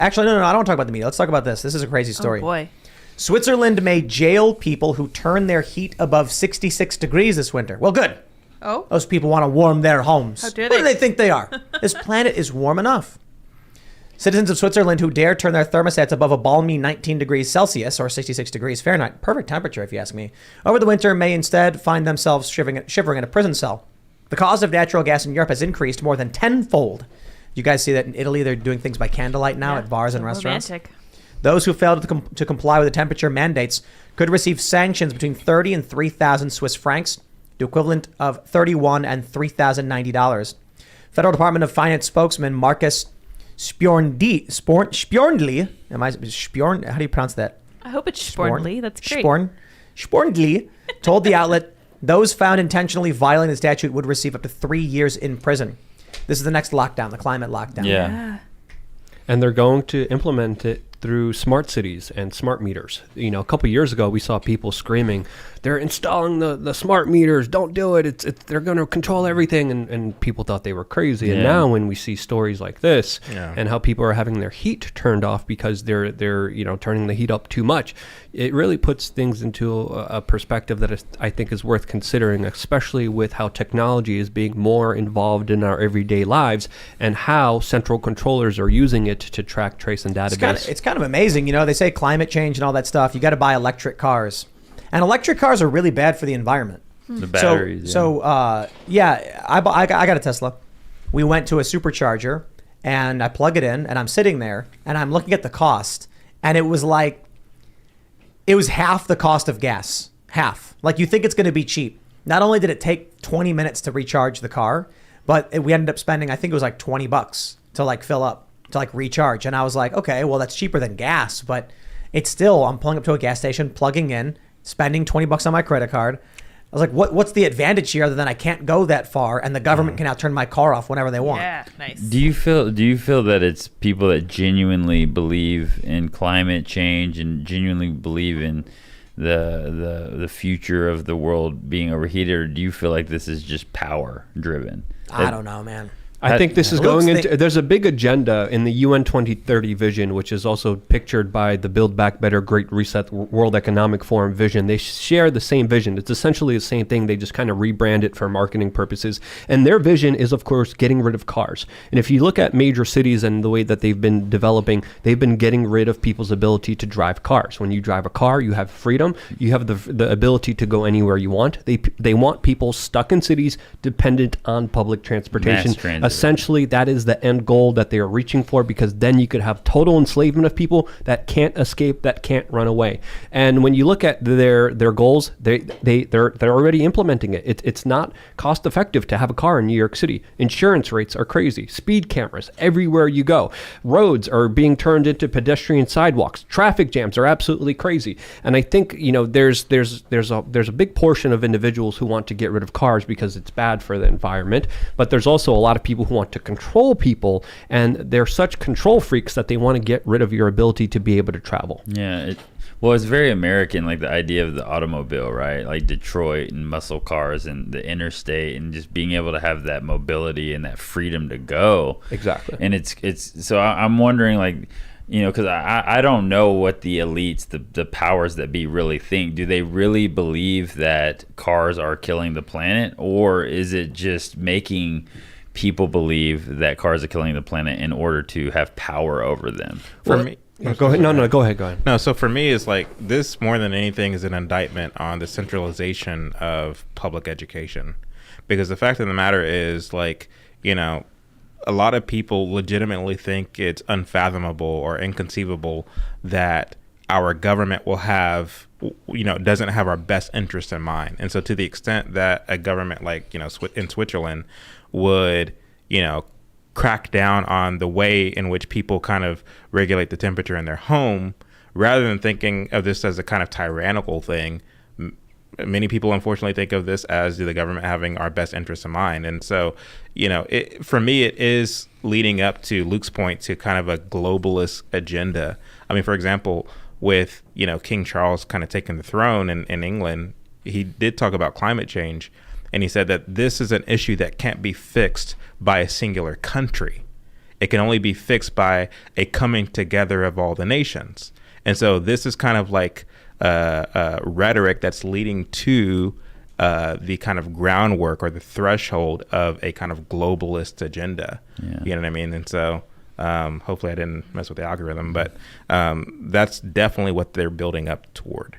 Actually, no, I don't want to talk about the media. Let's talk about this. This is a crazy story. Oh, boy. Switzerland may jail people who turn their heat above 66 degrees this winter. Well, good. Oh? Those people want to warm their homes. How dare What they? do they think they are? This planet is warm enough. Citizens of Switzerland who dare turn their thermostats above a balmy 19 degrees Celsius or 66 degrees Fahrenheit, perfect temperature if you ask me, over the winter may instead find themselves shivering in a prison cell. The cost of natural gas in Europe has increased more than tenfold. You guys see that in Italy they're doing things by candlelight now at bars and restaurants? Romantic. Those who fail to comply with the temperature mandates could receive sanctions between 30 and 3,000 Swiss francs, the equivalent of $31 and $3,090. Federal Department of Finance spokesman Marcus Sporndli, how do you pronounce that? I hope it's Spornly. That's great. Sporndli told the outlet those found intentionally violating the statute would receive up to 3 years in prison. This is the next lockdown, the climate lockdown. Yeah. And they're going to implement it through smart cities and smart meters. You know, a couple of years ago, we saw people screaming, they're installing the smart meters, don't do it, they're going to control everything, and people thought they were crazy. Yeah. And now when we see stories like this and how people are having their heat turned off because they're turning the heat up too much, it really puts things into a perspective that I think is worth considering, especially with how technology is being more involved in our everyday lives and how central controllers are using it to track, trace, and database. It's kind of amazing. You know, they say climate change and all that stuff. You got to buy electric cars. And electric cars are really bad for the environment. The batteries. I got a Tesla. We went to a supercharger and I plug it in and I'm sitting there and I'm looking at the cost and it was half the cost of gas. Half. Like, you think it's going to be cheap. Not only did it take 20 minutes to recharge the car, but we ended up spending, I think it was like $20 to like fill up, to like recharge. And I was like, okay, well, that's cheaper than gas, but it's still, I'm pulling up to a gas station, plugging in, spending $20 on my credit card. I was like, what's the advantage here other than I can't go that far and the government can now turn my car off whenever they want? Yeah, nice. Do you feel that it's people that genuinely believe in climate change and genuinely believe in the future of the world being overheated, or do you feel like this is just power driven? I don't know, man. I think this is going into, there's a big agenda in the UN 2030 vision, which is also pictured by the Build Back Better Great Reset World Economic Forum vision. They share the same vision. It's essentially the same thing. They just kind of rebrand it for marketing purposes. And their vision is, of course, getting rid of cars. And if you look at major cities and the way that they've been developing, they've been getting rid of people's ability to drive cars. When you drive a car, you have freedom. You have the ability to go anywhere you want. They want people stuck in cities dependent on public transportation. Mass transit. Essentially, that is the end goal that they are reaching for, because then you could have total enslavement of people that can't escape, that can't run away. And when you look at their goals, they're already implementing it. It's not cost effective to have a car in New York City. Insurance rates are crazy. Speed cameras everywhere you go. Roads are being turned into pedestrian sidewalks. Traffic jams are absolutely crazy. And I think, you know, there's a big portion of individuals who want to get rid of cars because it's bad for the environment, but there's also a lot of people who want to control people, and they're such control freaks that they want to get rid of your ability to be able to travel. Yeah, it's very American, like the idea of the automobile, right? Like Detroit and muscle cars and the interstate and just being able to have that mobility and that freedom to go. Exactly. And it's so I'm wondering, like, you know, because I don't know what the elites, the powers that be really think. Do they really believe that cars are killing the planet, or is it just making people believe that cars are killing the planet in order to have power over them? For me, go ahead. No, go ahead. No, so for me, it's like this more than anything is an indictment on the centralization of public education, because the fact of the matter is, like, you know, a lot of people legitimately think it's unfathomable or inconceivable that our government will have, you know, doesn't have our best interest in mind. And so to the extent that a government like, you know, in Switzerland would, you know, crack down on the way in which people kind of regulate the temperature in their home, rather than thinking of this as a kind of tyrannical thing, many people unfortunately think of this as the government having our best interests in mind. And so, you know, for me, it is leading up to Luke's point to kind of a globalist agenda. I mean, for example, with, you know, King Charles kind of taking the throne in England, he did talk about climate change. And he said that this is an issue that can't be fixed by a singular country. It can only be fixed by a coming together of all the nations. And so this is kind of like rhetoric that's leading to the kind of groundwork or the threshold of a kind of globalist agenda. Yeah. You know what I mean? And so hopefully I didn't mess with the algorithm, but that's definitely what they're building up toward.